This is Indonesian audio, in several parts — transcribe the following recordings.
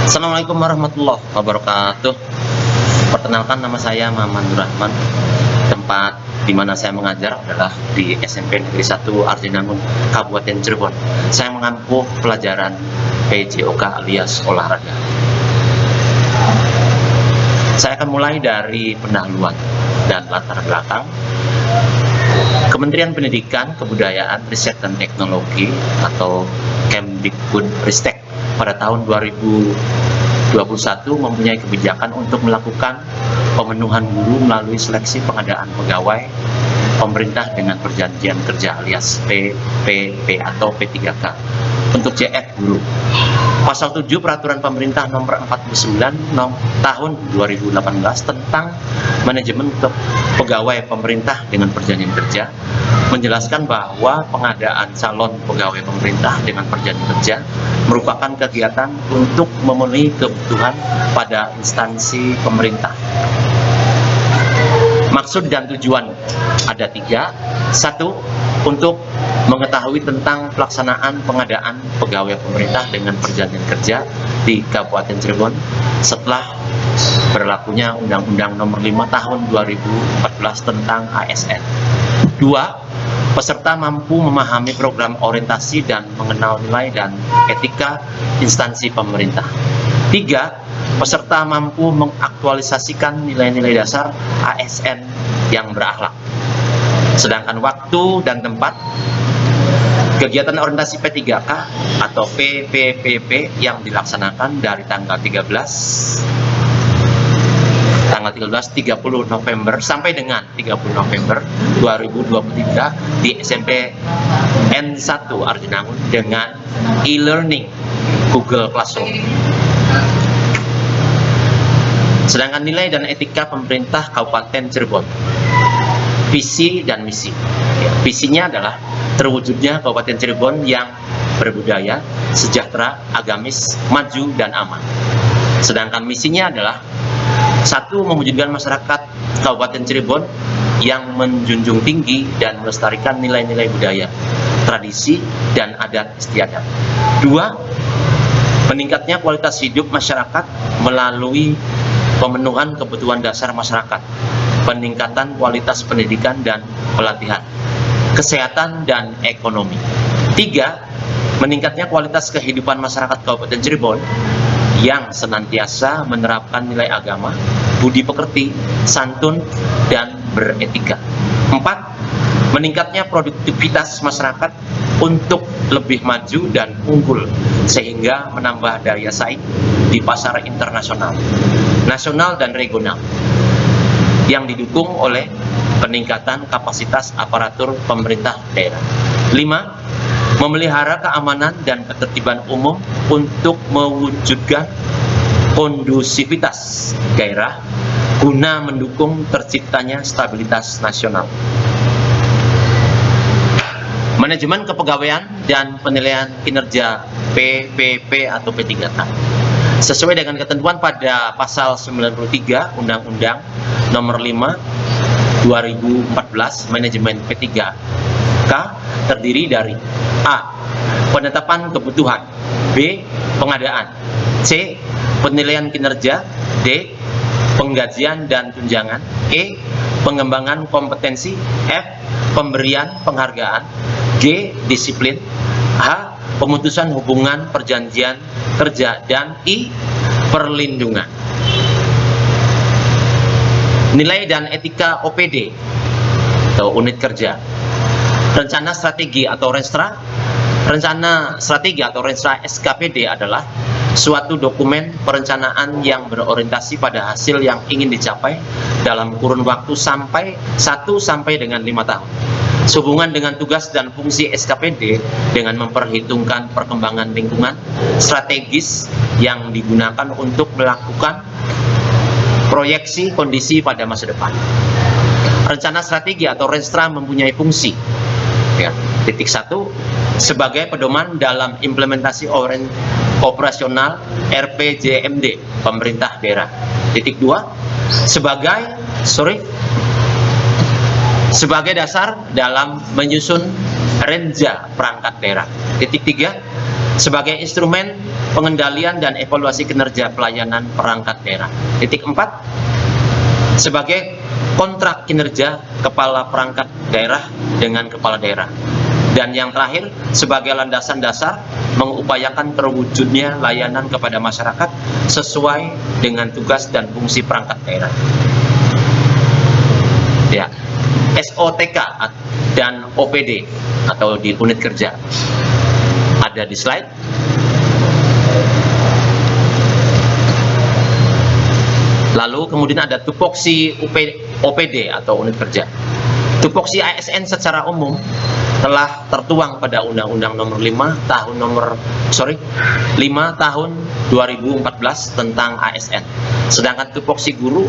Assalamualaikum warahmatullahi wabarakatuh. Perkenalkan, nama saya Maman Rahman. Tempat di mana saya mengajar adalah di SMP Negeri 1 Arjinangun, Kabupaten Cirebon. Saya mengampu pelajaran PJOK alias olahraga. Saya akan mulai dari pendahuluan dan latar belakang. Kementerian Pendidikan, Kebudayaan, Riset dan Teknologi atau Kemdikbudristek pada tahun 2021 mempunyai kebijakan untuk melakukan pemenuhan guru melalui seleksi pengadaan pegawai pemerintah dengan perjanjian kerja alias PPP atau P3K untuk JF guru. Pasal 7 Peraturan Pemerintah Nomor 49 Tahun 2018 tentang manajemen pegawai pemerintah dengan perjanjian kerja menjelaskan bahwa pengadaan calon pegawai pemerintah dengan perjanjian kerja merupakan kegiatan untuk memenuhi kebutuhan pada instansi pemerintah. Maksud dan tujuan ada 3. 1. Untuk mengetahui tentang pelaksanaan pengadaan pegawai pemerintah dengan perjanjian kerja di Kabupaten Cirebon setelah berlakunya Undang-Undang Nomor 5 Tahun 2014 tentang ASN. 2. Peserta mampu memahami program orientasi dan mengenal nilai dan etika instansi pemerintah. 3. Peserta mampu mengaktualisasikan nilai-nilai dasar ASN yang berakhlak. Sedangkan waktu dan tempat kegiatan orientasi P3K atau PPPP yang dilaksanakan dari tanggal 30 November sampai dengan 30 November 2023 di SMP N1 Arjinangun dengan e-learning Google Classroom. Sedangkan nilai dan etika pemerintah Kabupaten Cirebon, visi dan misi. Visinya adalah terwujudnya Kabupaten Cirebon yang berbudaya, sejahtera, agamis, maju, dan aman. Sedangkan misinya adalah 1. Mewujudkan masyarakat Kabupaten Cirebon yang menjunjung tinggi dan melestarikan nilai-nilai budaya, tradisi, dan adat istiadat. 2. Meningkatnya kualitas hidup masyarakat melalui pemenuhan kebutuhan dasar masyarakat, peningkatan kualitas pendidikan dan pelatihan, kesehatan dan ekonomi. 3. Meningkatnya kualitas kehidupan masyarakat Kabupaten Cirebon yang senantiasa menerapkan nilai agama, budi pekerti, santun, dan beretika. 4. Meningkatnya produktivitas masyarakat untuk lebih maju dan unggul sehingga menambah daya saing di pasar internasional, nasional, dan regional yang didukung oleh peningkatan kapasitas aparatur pemerintah daerah. 5. Memelihara keamanan dan ketertiban umum untuk mewujudkan kondusivitas daerah guna mendukung terciptanya stabilitas nasional. Manajemen kepegawaian dan penilaian kinerja PPP atau P3K sesuai dengan ketentuan pada pasal 93 Undang-Undang Nomor 5 2014 Manajemen P3K terdiri dari A. Penetapan kebutuhan, B. Pengadaan, C. Penilaian kinerja, D. Penggajian dan tunjangan, E. Pengembangan kompetensi, F. Pemberian penghargaan, G. Disiplin, H. Pemutusan hubungan perjanjian kerja, dan I. Perlindungan. Nilai dan etika OPD atau unit kerja. Rencana strategi atau Renstra. Rencana strategi atau Renstra SKPD adalah suatu dokumen perencanaan yang berorientasi pada hasil yang ingin dicapai dalam kurun waktu 1 sampai dengan 5 tahun. Sehubungan dengan tugas dan fungsi SKPD dengan memperhitungkan perkembangan lingkungan strategis yang digunakan untuk melakukan proyeksi kondisi pada masa depan. Rencana strategi atau Renstra mempunyai fungsi titik 1 sebagai pedoman dalam implementasi operasional RPJMD pemerintah daerah. Titik 2 sebagai dasar dalam menyusun renja perangkat daerah. Titik 3 sebagai instrumen pengendalian dan evaluasi kinerja pelayanan perangkat daerah. Titik 4, sebagai kontrak kinerja kepala perangkat daerah dengan kepala daerah. Dan yang terakhir, sebagai landasan dasar mengupayakan terwujudnya layanan kepada masyarakat sesuai dengan tugas dan fungsi perangkat daerah. Ya, SOTK dan OPD atau di unit kerja ada di slide. Lalu kemudian ada tupoksi OPD atau unit kerja. Tupoksi ASN secara umum telah tertuang pada Undang-Undang Nomor 5 tahun 2014 tentang ASN. Sedangkan tupoksi guru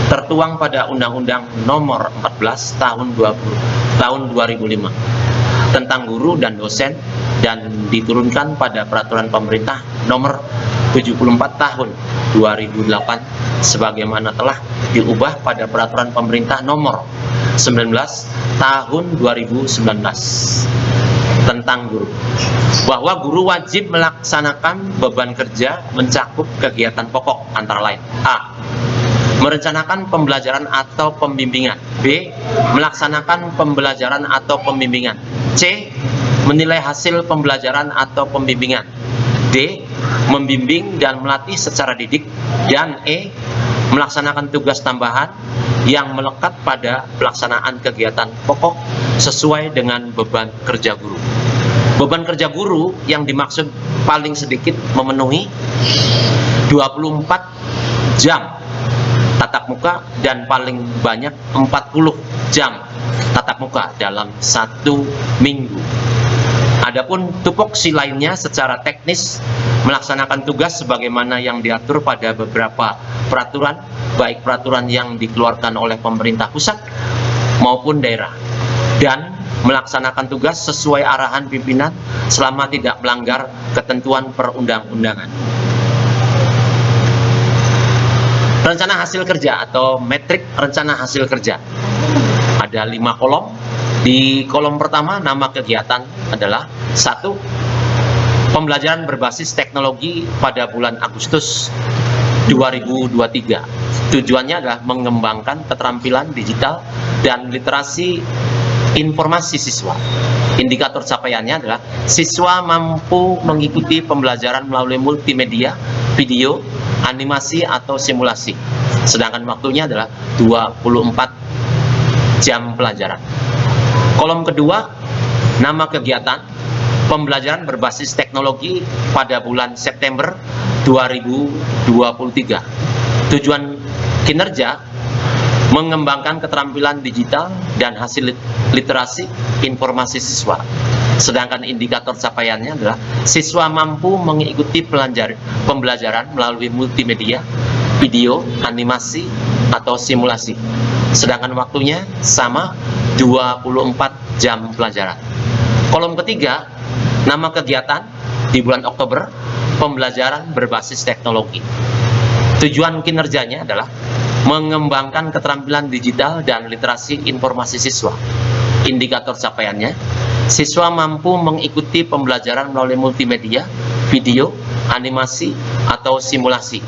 tertuang pada Undang-Undang Nomor 14 tahun 2005 tentang guru dan dosen, dan diturunkan pada Peraturan Pemerintah Nomor 74 tahun 2008 sebagaimana telah diubah pada Peraturan Pemerintah Nomor 19 tahun 2019 tentang guru, bahwa guru wajib melaksanakan beban kerja mencakup kegiatan pokok antara lain: A. Merencanakan pembelajaran atau pembimbingan. B. Melaksanakan pembelajaran atau pembimbingan. C. Menilai hasil pembelajaran atau pembimbingan. D. Membimbing dan melatih secara didik. Dan E. Melaksanakan tugas tambahan yang melekat pada pelaksanaan kegiatan pokok sesuai dengan beban kerja guru. Beban kerja guru yang dimaksud paling sedikit memenuhi 24 jam tatap muka dan paling banyak 40 jam tatap muka dalam 1 minggu. Adapun tupoksi lainnya secara teknis melaksanakan tugas sebagaimana yang diatur pada beberapa peraturan, baik peraturan yang dikeluarkan oleh pemerintah pusat maupun daerah, dan melaksanakan tugas sesuai arahan pimpinan selama tidak melanggar ketentuan perundang-undangan. Rencana hasil kerja atau metrik rencana hasil kerja ada 5 kolom. Di kolom pertama, nama kegiatan adalah 1. Pembelajaran berbasis teknologi pada bulan Agustus 2023. Tujuannya adalah mengembangkan keterampilan digital dan literasi informasi siswa. Indikator capaiannya adalah siswa mampu mengikuti pembelajaran melalui multimedia, video, animasi atau simulasi. Sedangkan waktunya adalah 24 jam pelajaran. Kolom kedua, nama kegiatan pembelajaran berbasis teknologi pada bulan September 2023. Tujuan kinerja mengembangkan keterampilan digital dan hasil literasi informasi siswa. Sedangkan indikator capaiannya adalah siswa mampu mengikuti pembelajaran melalui multimedia, video, animasi, atau simulasi. Sedangkan waktunya sama, 24 jam pelajaran. Kolom ketiga, nama kegiatan di bulan Oktober, pembelajaran berbasis teknologi. Tujuan kinerjanya adalah mengembangkan keterampilan digital dan literasi informasi siswa. Indikator capaiannya, siswa mampu mengikuti pembelajaran melalui multimedia, video, animasi, atau simulasi.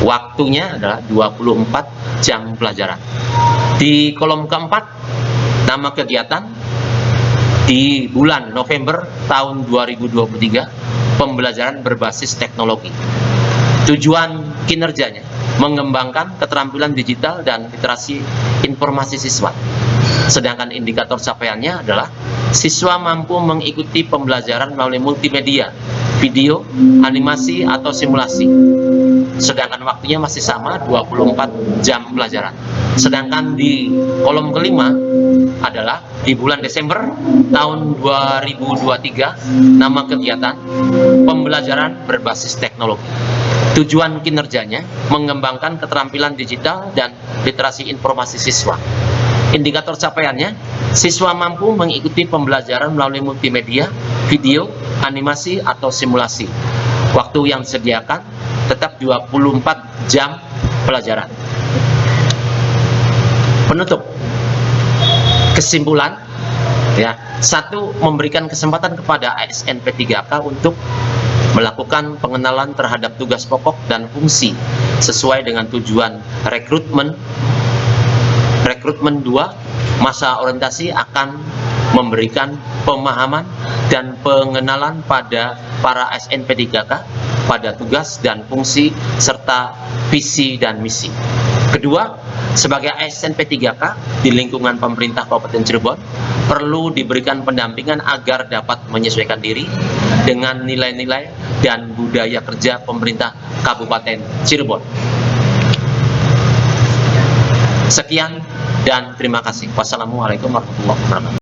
Waktunya adalah 24 jam pelajaran. Di kolom keempat, nama kegiatan di bulan November tahun 2023, pembelajaran berbasis teknologi. Tujuan kinerjanya mengembangkan keterampilan digital dan literasi informasi siswa. Sedangkan indikator capaiannya adalah siswa mampu mengikuti pembelajaran melalui multimedia, video, animasi, atau simulasi. Sedangkan waktunya masih sama, 24 jam pelajaran. Sedangkan di kolom kelima adalah di bulan Desember tahun 2023, nama kegiatan pembelajaran berbasis teknologi. Tujuan kinerjanya mengembangkan keterampilan digital dan literasi informasi siswa. Indikator capaiannya, siswa mampu mengikuti pembelajaran melalui multimedia, video, animasi, atau simulasi. Waktu yang disediakan tetap 24 jam pelajaran. Penutup. Kesimpulan, ya, Satu, memberikan kesempatan kepada ASN P3K untuk melakukan pengenalan terhadap tugas pokok dan fungsi sesuai dengan tujuan rekrutmen. Rekrutmen 2, masa orientasi akan memberikan pemahaman dan pengenalan pada para ASN P3K pada tugas dan fungsi serta visi dan misi. Kedua, sebagai ASN P3K di lingkungan pemerintah Kabupaten Cirebon perlu diberikan pendampingan agar dapat menyesuaikan diri dengan nilai-nilai dan budaya kerja pemerintah Kabupaten Cirebon. Sekian dan terima kasih. Wassalamualaikum warahmatullahi wabarakatuh.